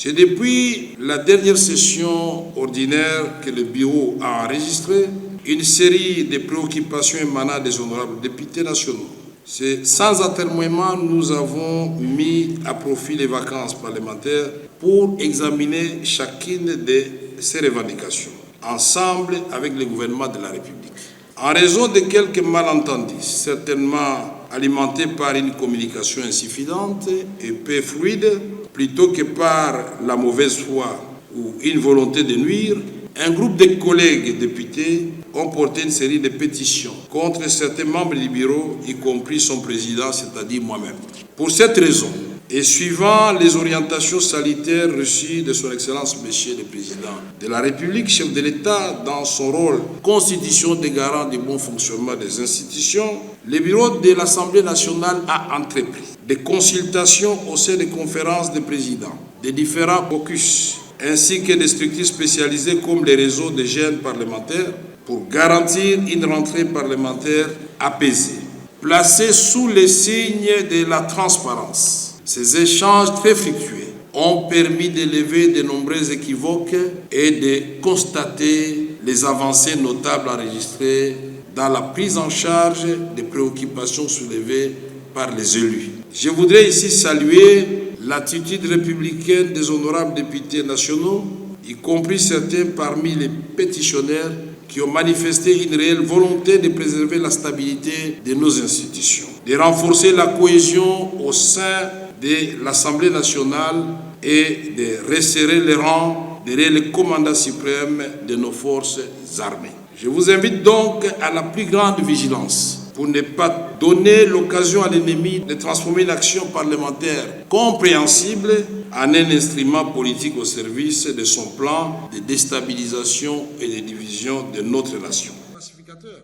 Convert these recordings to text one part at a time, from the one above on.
C'est depuis la dernière session ordinaire que le bureau a enregistré une série de préoccupations émanant des honorables députés nationaux. Sans atermoiement, nous avons mis à profit les vacances parlementaires pour examiner chacune de ces revendications, ensemble avec le gouvernement de la République. En raison de quelques malentendus, certainement alimentés par une communication insuffisante et peu fluide, plutôt que par la mauvaise foi ou une volonté de nuire, un groupe de collègues députés ont porté une série de pétitions contre certains membres du bureau, y compris son président, c'est-à-dire moi-même. Pour cette raison, et suivant les orientations salutaires reçues de son Excellence Monsieur le Président de la République, chef de l'État, dans son rôle constitution de garant du bon fonctionnement des institutions, le bureau de l'Assemblée nationale a entrepris des consultations au sein des conférences des présidents, des différents caucus, ainsi que des structures spécialisées comme les réseaux de jeunes parlementaires pour garantir une rentrée parlementaire apaisée, placée sous les signes de la transparence. Ces échanges très fructueux ont permis d'élever de nombreux équivoques et de constater les avancées notables enregistrées dans la prise en charge des préoccupations soulevées par les élus. Je voudrais ici saluer l'attitude républicaine des honorables députés nationaux, y compris certains parmi les pétitionnaires qui ont manifesté une réelle volonté de préserver la stabilité de nos institutions, de renforcer la cohésion au sein de l'Assemblée nationale et de resserrer les rangs derrière le commandant suprême de nos forces armées. Je vous invite donc à la plus grande vigilance pour ne pas donner l'occasion à l'ennemi de transformer l'action parlementaire compréhensible en un instrument politique au service de son plan de déstabilisation et de division de notre nation. Pacificateur.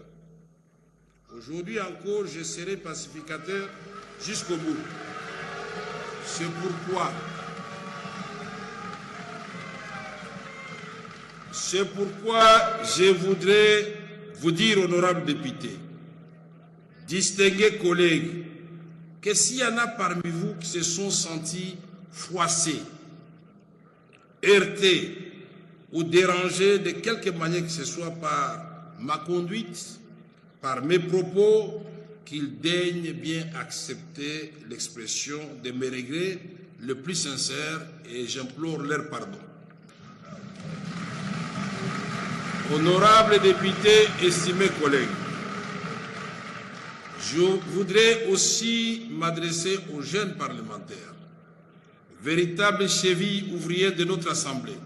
Aujourd'hui encore, je serai pacificateur jusqu'au bout. C'est pourquoi je voudrais vous dire, honorables députés, distingués collègues, que s'il y en a parmi vous qui se sont sentis froissés, heurtés ou dérangés de quelque manière que ce soit par ma conduite, par mes propos, qu'ils daignent bien accepter l'expression de mes regrets le plus sincère et j'implore leur pardon. Honorables députés, estimés collègues, je voudrais aussi m'adresser aux jeunes parlementaires, véritables chevilles ouvrières de notre Assemblée,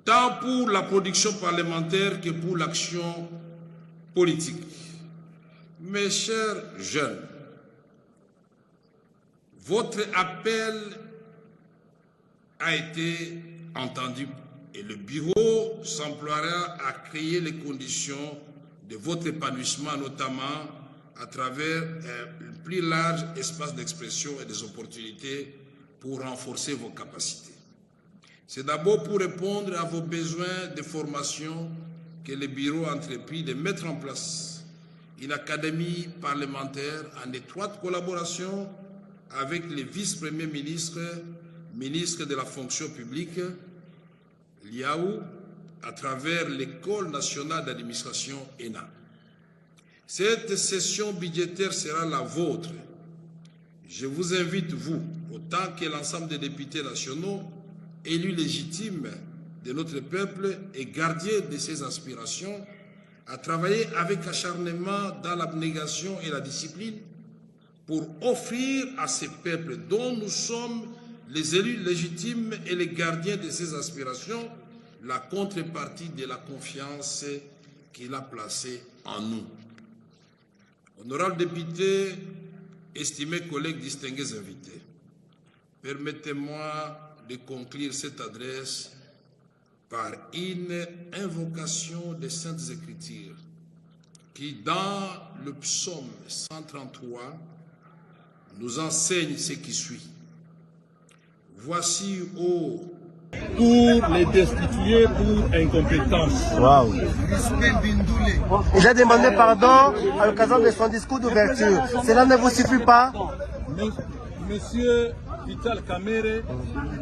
tant pour la production parlementaire que pour l'action politique. Mes chers jeunes, votre appel a été entendu et le bureau s'emploiera à créer les conditions de votre épanouissement, notamment à travers un plus large espace d'expression et des opportunités pour renforcer vos capacités. C'est d'abord pour répondre à vos besoins de formation que le bureau a entrepris de mettre en place une académie parlementaire en étroite collaboration avec les vice-premiers ministres, ministres de la fonction publique, l'IAU, à travers l'École nationale d'administration ENA. Cette session budgétaire sera la vôtre. Je vous invite, vous, autant que l'ensemble des députés nationaux, élus légitimes de notre peuple et gardiens de ses aspirations, à travailler avec acharnement dans l'abnégation et la discipline pour offrir à ces peuples dont nous sommes les élus légitimes et les gardiens de ses aspirations la contrepartie de la confiance qu'il a placée en nous. Honorables députés, estimés collègues, distingués invités, permettez-moi de conclure cette adresse par une invocation des Saintes Écritures qui, dans le psaume 133, nous enseigne ce qui suit. Voici, ô pour les destituer pour incompétence. Wow. Il a demandé pardon à l'occasion de son discours d'ouverture. Cela ne vous suffit pas? Monsieur Vital Kamerhe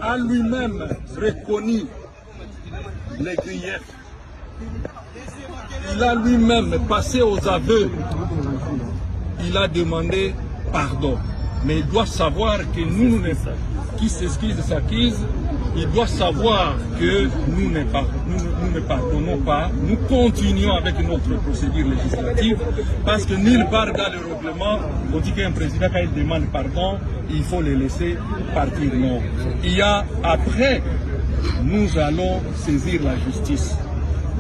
a lui-même reconnu les griefs. Il a lui-même passé aux aveux. Il a demandé pardon. Mais il doit savoir que nous, qui s'excuse s'accuse, il doit savoir que nous ne pardonnons pas. Nous continuons avec notre procédure législative parce que nulle part dans le règlement, on dit qu'un président, quand il demande pardon, il faut le laisser partir. Non. Il y a après, nous allons saisir la justice.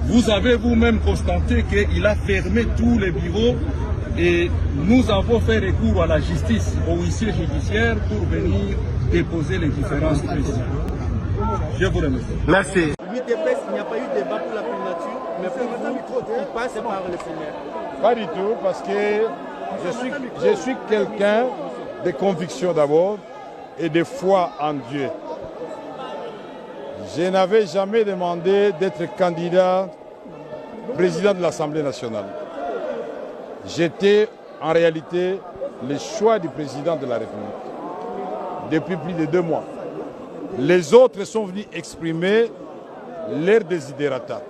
Vous avez vous-même constaté qu'il a fermé tous les bureaux et nous avons fait recours à la justice, au huissier judiciaire pour venir déposer les différences précises. Je vous remercie. Merci. L'UDPS, il n'y a pas eu de débat pour la primature, mais pour vous, il passe par le Sénat. Pas du tout, parce que je suis quelqu'un de conviction d'abord et de foi en Dieu. Je n'avais jamais demandé d'être candidat président de l'Assemblée nationale. J'étais en réalité le choix du président de la République depuis plus de 2 mois. Les autres sont venus exprimer leur desiderata.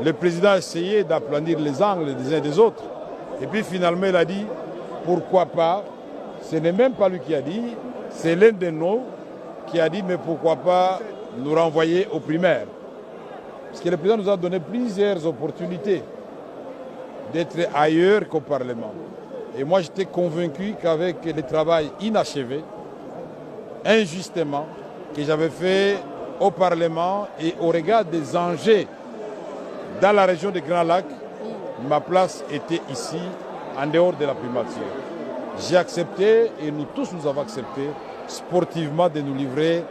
Le président a essayé d'aplanir les angles des uns des autres. Et puis finalement, il a dit, pourquoi pas? Ce n'est même pas lui qui a dit, c'est l'un de nous qui a dit, mais pourquoi pas nous renvoyer aux primaires? Parce que le président nous a donné plusieurs opportunités d'être ailleurs qu'au Parlement. Et moi, j'étais convaincu qu'avec le travail inachevé, injustement, que j'avais fait au Parlement et au regard des enjeux dans la région des Grands Lacs, ma place était ici, en dehors de la primature. J'ai accepté, et nous tous nous avons accepté, sportivement de nous livrer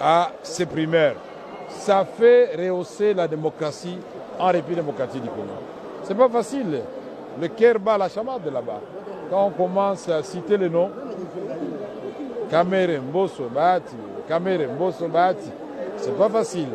à ces primaires. Ça fait rehausser la démocratie en République démocratique du Congo. C'est pas facile. Le cœur bat la chamade là-bas. Quand on commence à citer les noms, Kamerhe Mbosso Bahati, Kamerhe Mbosso Bahati, c'est pas facile.